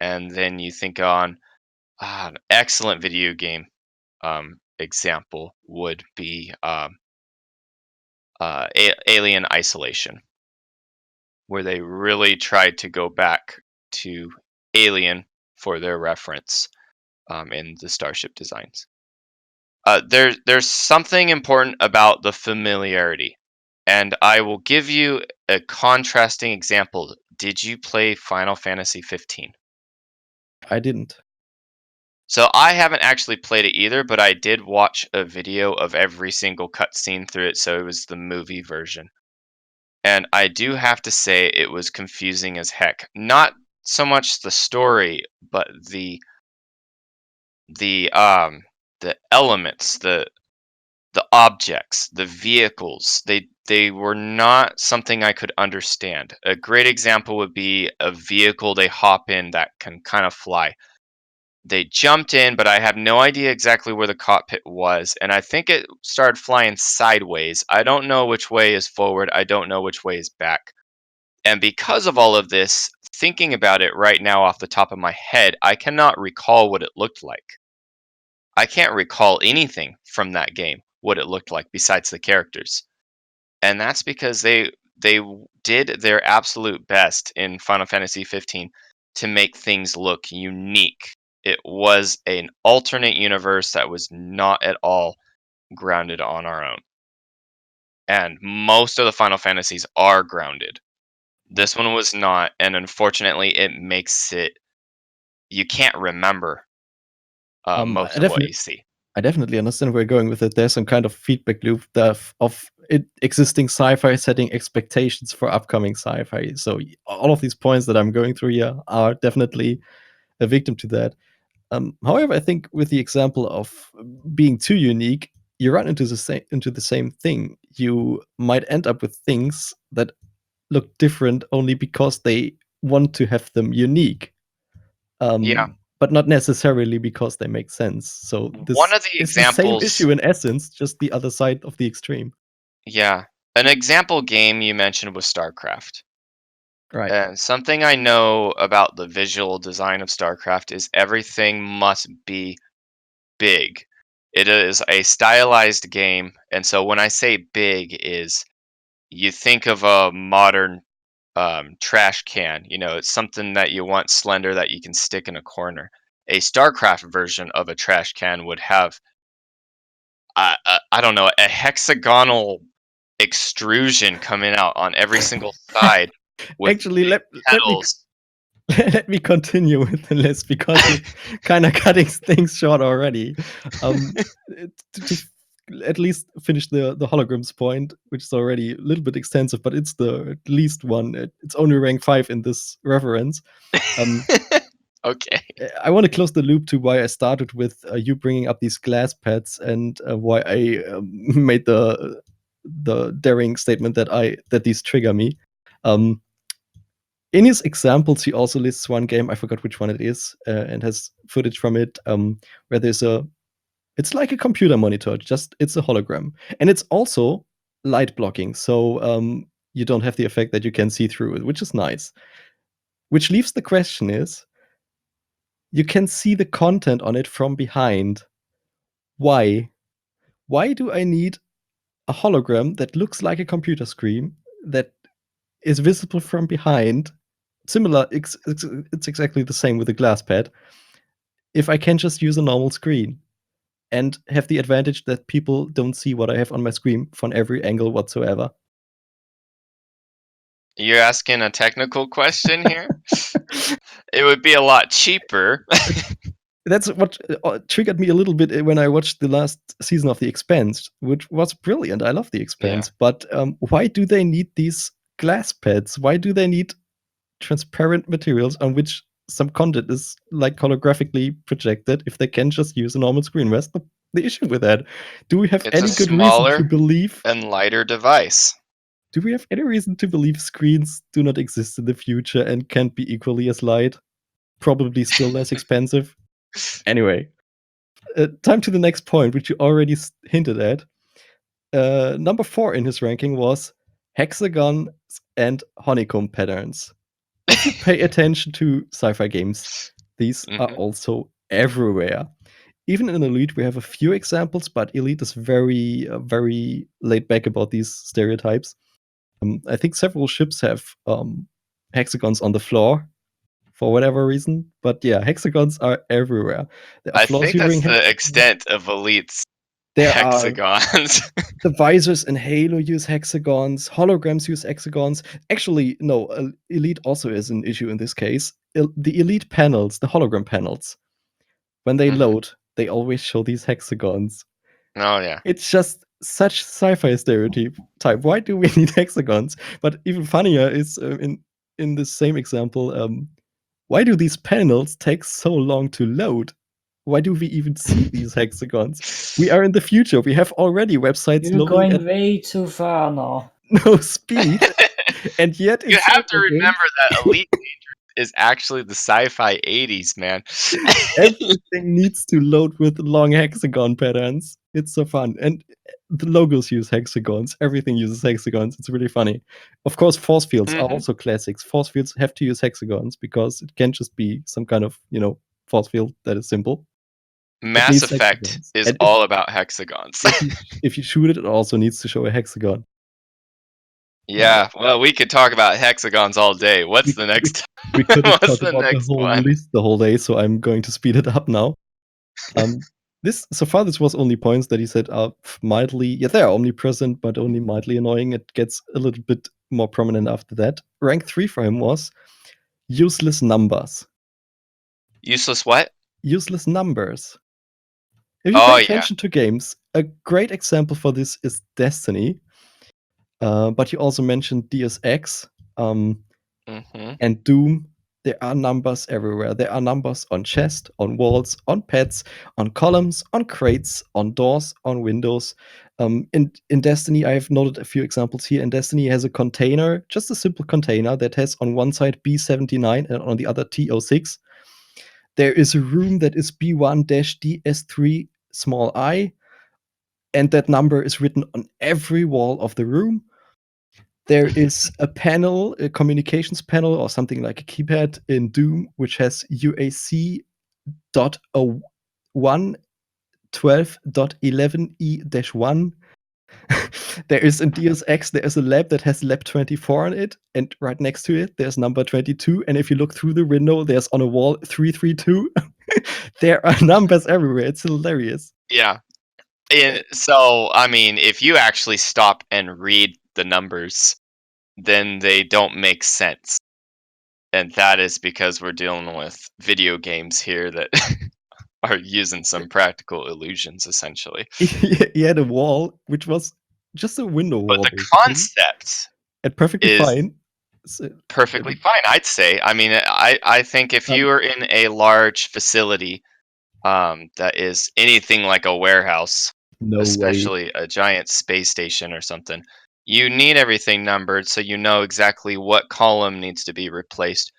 and then you think on an excellent video game example would be Alien Isolation, where they really tried to go back to Alien for their reference in the starship designs. There's something important about the familiarity, and I will give you a contrasting example. Did you play Final Fantasy 15? I didn't. So I haven't actually played it either, but I did watch a video of every single cutscene through it, so it was the movie version. And I do have to say it was confusing as heck. Not so much the story, but the elements, the objects, the vehicles. They were not something I could understand. A great example would be a vehicle they hop in that can kind of fly. They jumped in, but I have no idea exactly where the cockpit was, and I think it started flying sideways. I don't know which way is forward. I don't know which way is back. And because of all of this, thinking about it right now off the top of my head, I cannot recall what it looked like. I can't recall anything from that game, what it looked like besides the characters. And that's because they did their absolute best in Final Fantasy 15 to make things look unique. It was an alternate universe that was not at all grounded on our own. And most of the Final Fantasies are grounded. This one was not, and unfortunately it makes it you can't remember most of what you see. I definitely understand where you're going with it. There's some kind of feedback loop of existing sci-fi setting expectations for upcoming sci-fi. So all of these points that I'm going through here are definitely a victim to that. However, I think with the example of being too unique, you run into the same thing. You might end up with things that look different only because they want to have them unique. Yeah. But not necessarily because they make sense. So this One of the is the same examples, issue in essence, just the other side of the extreme. yeah, an example game you mentioned was StarCraft. Right. And something I know about the visual design of StarCraft is everything must be big. It is a stylized game, and so when I say big is you think of a modern trash can. It's something that you want slender that you can stick in a corner. A StarCraft version of a trash can would have, I don't know, a hexagonal extrusion coming out on every single side with Actually, let me petals. let me continue with the list because you're kind of cutting things short already. To at least finish the holograms point, which is already a little bit extensive, but it's the at least one. It's only rank 5 in this reference. Okay. I want to close the loop to why I started with you bringing up these glass pads and why I made the daring statement that these trigger me. In his examples, he also lists one game, I forgot which one it is, and has footage from it, where it's like a computer monitor, just it's a hologram. And it's also light blocking, so you don't have the effect that you can see through it, which is nice. Which leaves the question is, you can see the content on it from behind. Why? Why do I need a hologram that looks like a computer screen that is visible from behind? Similar, it's exactly the same with the glass pad. If I can just use a normal screen and have the advantage that people don't see what I have on my screen from every angle whatsoever. You're asking a technical question here? It would be a lot cheaper. That's what triggered me a little bit when I watched the last season of The Expanse, which was brilliant. I love The Expanse. Yeah. But why do they need these glass pads? Why do they need transparent materials on which some content is like holographically projected if they can just use a normal screen? Where's the issue with that? Do we have It's a any good reason to smaller believe? and lighter device. Do we have any reason to believe screens do not exist in the future and can't be equally as light? Probably still less expensive. Anyway, time to the next point, which you already hinted at. Number 4 in his ranking was hexagons and honeycomb patterns. If you pay attention to sci-fi games, these are also everywhere. Even in Elite, we have a few examples, but Elite is very, very laid back about these stereotypes. I think several ships have hexagons on the floor for whatever reason, but yeah, hexagons are everywhere. There are I floors think that's using the hexagons. extent of Elite's There hexagons. The visors in Halo use hexagons. Holograms use hexagons. Actually, no, Elite also is an issue in this case. The Elite panels, the hologram panels, when they load, they always show these hexagons. Oh, yeah. It's just such sci-fi stereotype. Why do we need hexagons? But even funnier is in the same example, why do these panels take so long to load? Why do we even see these hexagons? We are in the future. We have already websites You're loading going at way too far now. no speed, and yet You have to sci-fi remember games, that Elite Dangerous is actually the sci-fi 80s, man. everything needs to load with long hexagon patterns. It's so fun. And the logos use hexagons. Everything uses hexagons. It's really funny. Of course, force fields are also classics. Force fields have to use hexagons because it can't just be some kind of, force field that is simple. Mass Effect is all about hexagons. If you shoot it, it also needs to show a hexagon. Yeah, well, we could talk about hexagons all day. What's the next? We couldn't What's talk the about the next whole one? list the whole day, so I'm going to speed it up now. This was only points that he said are mildly, yeah, they are omnipresent, but only mildly annoying. It gets a little bit more prominent after that. Rank 3 for him was useless numbers. Useless what? Useless numbers. If you pay attention to games, a great example for this is Destiny. But you also mentioned Deus Ex and Doom. There are numbers everywhere. There are numbers on chest, on walls, on pads, on columns, on crates, on doors, on windows. In Destiny, I have noted a few examples here. In Destiny, has a container, just a simple container that has on one side B79 and on the other T06. There is a room that is B1-DS3 small I, and that number is written on every wall of the room. There is a panel, a communications panel, or something like a keypad in Doom, which has UAC.0112.11E-1. There is in Deus Ex, there is a lab that has lab 24 on it, and right next to it, there's number 22. And if you look through the window, there's on a wall 332. There are numbers everywhere. It's hilarious. Yeah. So, I mean, if you actually stop and read the numbers, then they don't make sense. And that is because we're dealing with video games here that are using some practical illusions, essentially. He had a wall, which was just a window wall. But the basically. concept and perfectly fine. Perfectly fine, I'd say. I mean, I think if you are in a large facility that is anything like a warehouse, especially a giant space station or something, you need everything numbered so you know exactly what column needs to be replaced,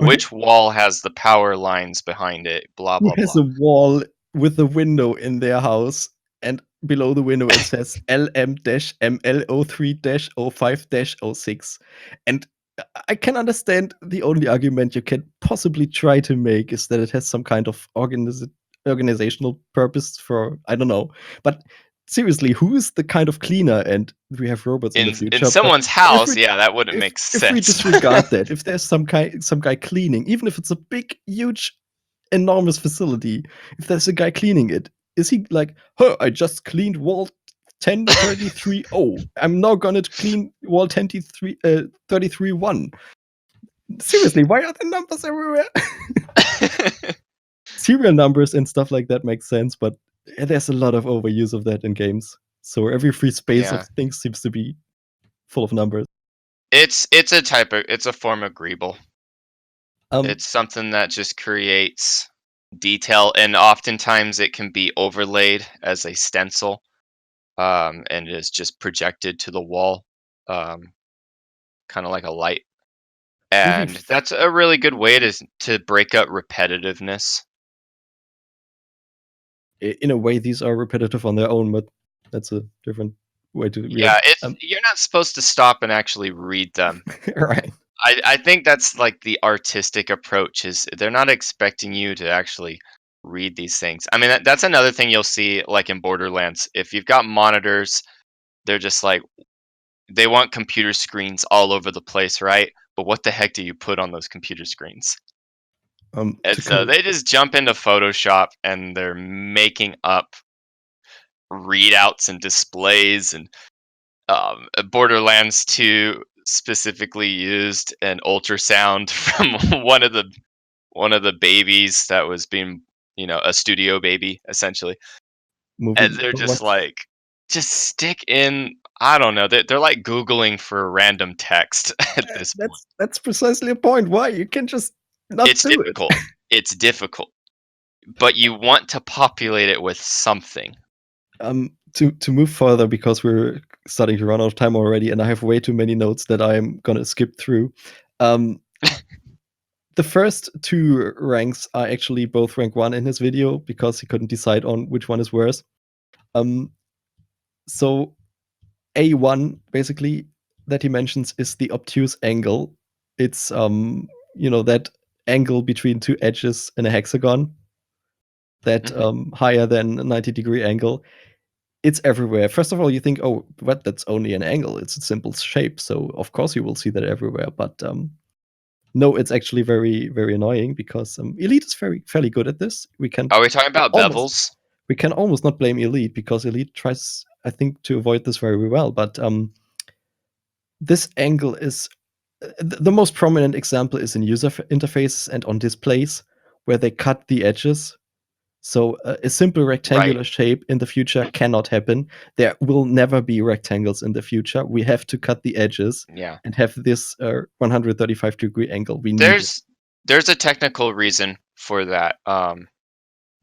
which wall has the power lines behind it, blah, blah, Who has blah. a wall with a window in their house, and below the window it says LM-ML03-05-06. And I can understand the only argument you can possibly try to make is that it has some kind of organizational purpose for, I don't know. But seriously, who is the kind of cleaner? And we have robots in the future. In someone's house, yeah, that wouldn't make sense. If we disregard that, if there's some guy cleaning, even if it's a big, huge, enormous facility, if there's a guy cleaning it, is he like, huh, I just cleaned wall 1033. Oh, I'm now gonna clean wall 33-1. Seriously, why are the numbers everywhere? Serial numbers and stuff like that makes sense, but there's a lot of overuse of that in games. So every free space of things seems to be full of numbers. It's a form of greeble. It's something that just creates detail, and oftentimes it can be overlaid as a stencil, and is just projected to the wall, kind of like a light. even And that's a really good way to break up repetitiveness. in a way, these are repetitive on their own, but that's a different way to Yeah, react. you're not supposed to stop and actually read them. Right. I think that's like the artistic approach is they're not expecting you to actually read these things. I mean, that's another thing you'll see like in Borderlands. If you've got monitors, they're just like they want computer screens all over the place, right? But what the heck do you put on those computer screens? And To so kind they just jump into Photoshop and they're making up readouts and displays and Borderlands 2 specifically used an ultrasound from one of the babies that was being, a studio baby essentially. And movie, they're but just what? like just stick in I don't know, they're like googling for random text at this point. That's precisely a point. Why you can just not It's do it? difficult. It's difficult, but you want to populate it with something. To move further, because we're starting to run out of time already, and I have way too many notes that I'm gonna skip through. The first two ranks are actually both rank 1 in his video because he couldn't decide on which one is worse. So A1 basically that he mentions is the obtuse angle. It's that angle between two edges in a hexagon, that higher than a 90-degree angle. It's everywhere. First of all, you think, oh, but that's only an angle. It's a simple shape, so of course you will see that everywhere. But no, it's actually very, very annoying because Elite is fairly good at this. Are we talking about almost bevels? we can almost not blame Elite because Elite tries, I think, to avoid this very well. But this angle is the most prominent example is in user interfaces and on displays where they cut the edges. So a simple rectangular Right. shape in the future cannot happen. There will never be rectangles in the future. We have to cut the edges Yeah. and have this 135-degree angle. We need it. There's a technical reason for that.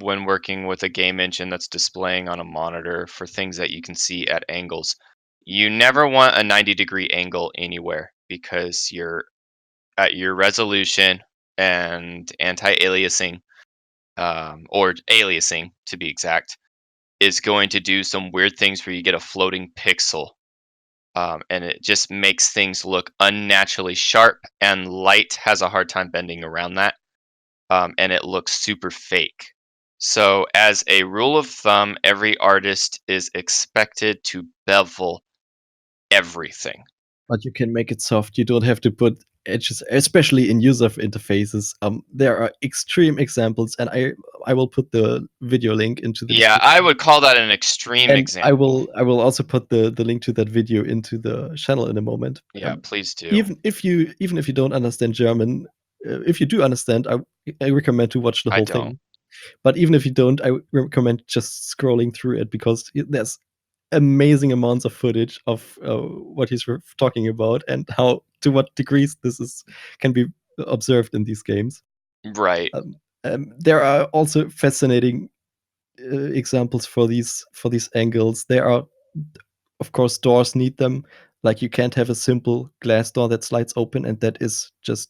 When working with a game engine that's displaying on a monitor for things that you can see at angles, you never want a 90-degree angle anywhere because you're at your resolution and anti-aliasing, or aliasing to be exact, is going to do some weird things where you get a floating pixel. And it just makes things look unnaturally sharp, and light has a hard time bending around that, and it looks super fake. So, as a rule of thumb, every artist is expected to bevel everything. But you can make it soft. You don't have to put edges, especially in user interfaces. There are extreme examples, and I will put the video link into the Yeah, description. I would call that an extreme And example. I will also put the link to that video into the channel in a moment. Yeah, please do. Even if you don't understand German, if you do understand, I recommend to watch the I whole don't. thing. But even if you don't, I recommend just scrolling through it because there's amazing amounts of footage of what he's talking about and how to what degrees this can be observed in these games. Right. There are also fascinating examples for these angles. There are, of course, doors need them. Like you can't have a simple glass door that slides open and that is just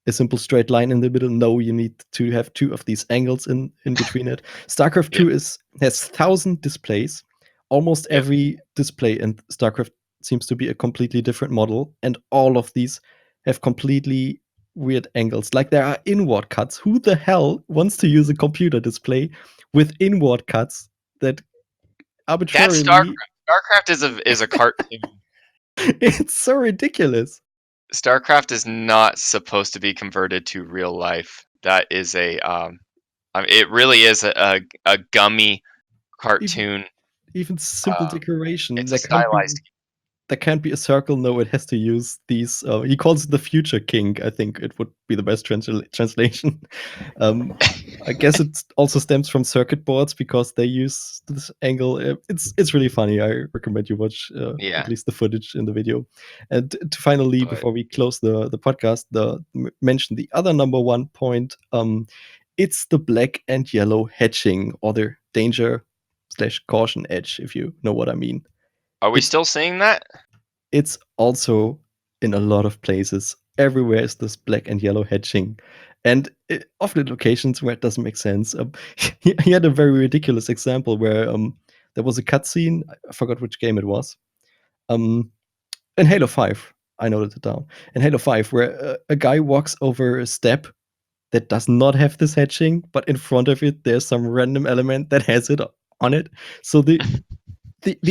a simple straight line in the middle. No, you need to have two of these angles in between it. StarCraft 2 has 1,000 displays. Almost every display in StarCraft seems to be a completely different model, and all of these have completely weird angles. Like there are inward cuts. Who the hell wants to use a computer display with inward cuts that That's arbitrarily? StarCraft is a cartoon. It's so ridiculous. StarCraft is not supposed to be converted to real life. That is it really is a gummy cartoon. Even simple decoration. It's a There can't be stylized. there can't be a circle. No, it has to use these. He calls it the future kink. I think it would be the best translation. I guess it also stems from circuit boards because they use this angle. It's really funny. I recommend you watch Yeah. at least the footage in the video. And to finally, But- before we close the podcast, mention the other number one point. It's the black and yellow hatching, or the danger/caution edge, if you know what I mean. Are we It's- still seeing that? It's also in a lot of places. Everywhere is this black and yellow hatching. And often in locations where it doesn't make sense. He had a very ridiculous example where there was a cutscene. I forgot which game it was. In Halo 5, I noted it down. In Halo 5, where a guy walks over a step that does not have this hatching, but in front of it, there's some random element that has it on it. So the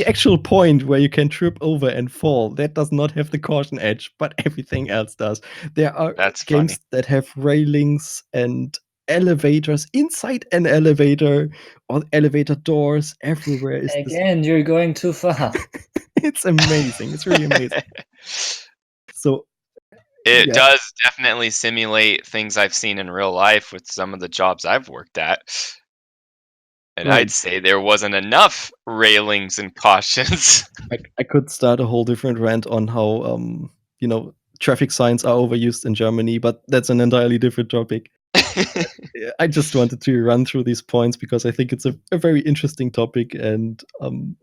actual point where you can trip over and fall, that does not have the caution edge, but everything else does. There are That's games funny. that have railings and elevators inside an elevator, or elevator doors everywhere. Is this? Again, you're going too far. It's amazing. It's really amazing. So It yeah. does definitely simulate things I've seen in real life with some of the jobs I've worked at. And Right. I'd say there wasn't enough railings and cautions. I could start a whole different rant on how traffic signs are overused in Germany, but that's an entirely different topic. I just wanted to run through these points because I think it's a very interesting topic, and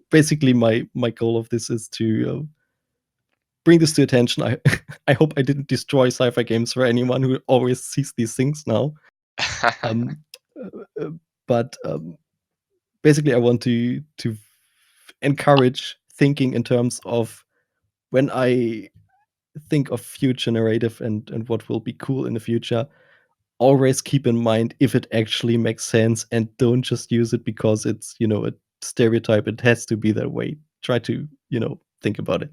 basically my goal of this is to bring this to attention. I hope I didn't destroy sci-fi games for anyone who always sees these things now. But basically, I want to encourage thinking in terms of, when I think of future narrative and what will be cool in the future, always keep in mind if it actually makes sense, and don't just use it because it's a stereotype. It has to be that way. Try to think about it.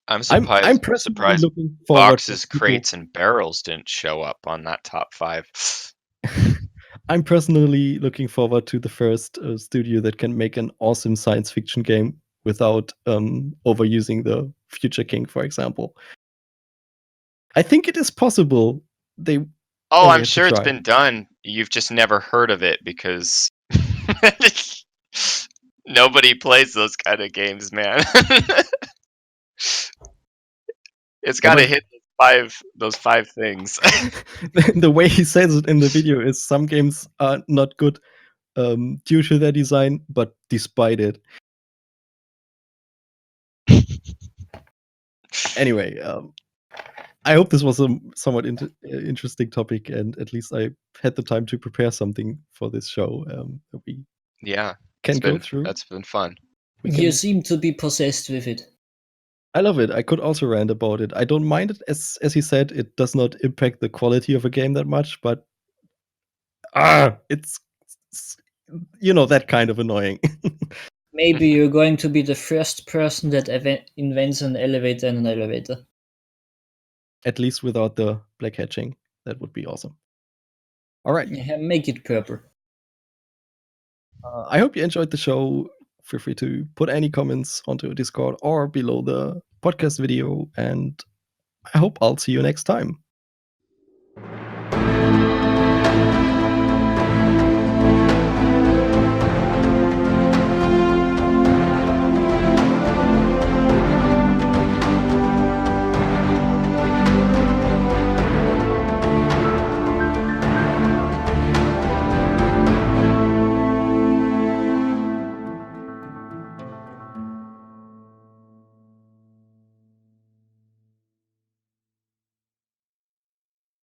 I'm I'm personally surprised looking forward boxes, to people- crates, and barrels didn't show up on that top 5. I'm personally looking forward to the first studio that can make an awesome science fiction game without overusing the future king, for example. I think it is possible. They Oh, only I'm have to sure it's try. been done. You've just never heard of it because nobody plays those kind of games, man. It's got to but- hit those five things. The way he says it in the video is some games are not good due to their design, but despite it. Anyway, I hope this was a somewhat interesting topic, and at least I had the time to prepare something for this show. That we Yeah, can go through. That's been fun. We You can- seem to be possessed with it. I love it. I could also rant about it. I don't mind it, as he said. It does not impact the quality of a game that much, but it's that kind of annoying. Maybe you're going to be the first person that invents an elevator in an elevator. At least without the black hatching. That would be awesome. All right. Yeah, make it purple. I hope you enjoyed the show. Feel free to put any comments onto Discord or below the podcast video, and I hope I'll see you next time.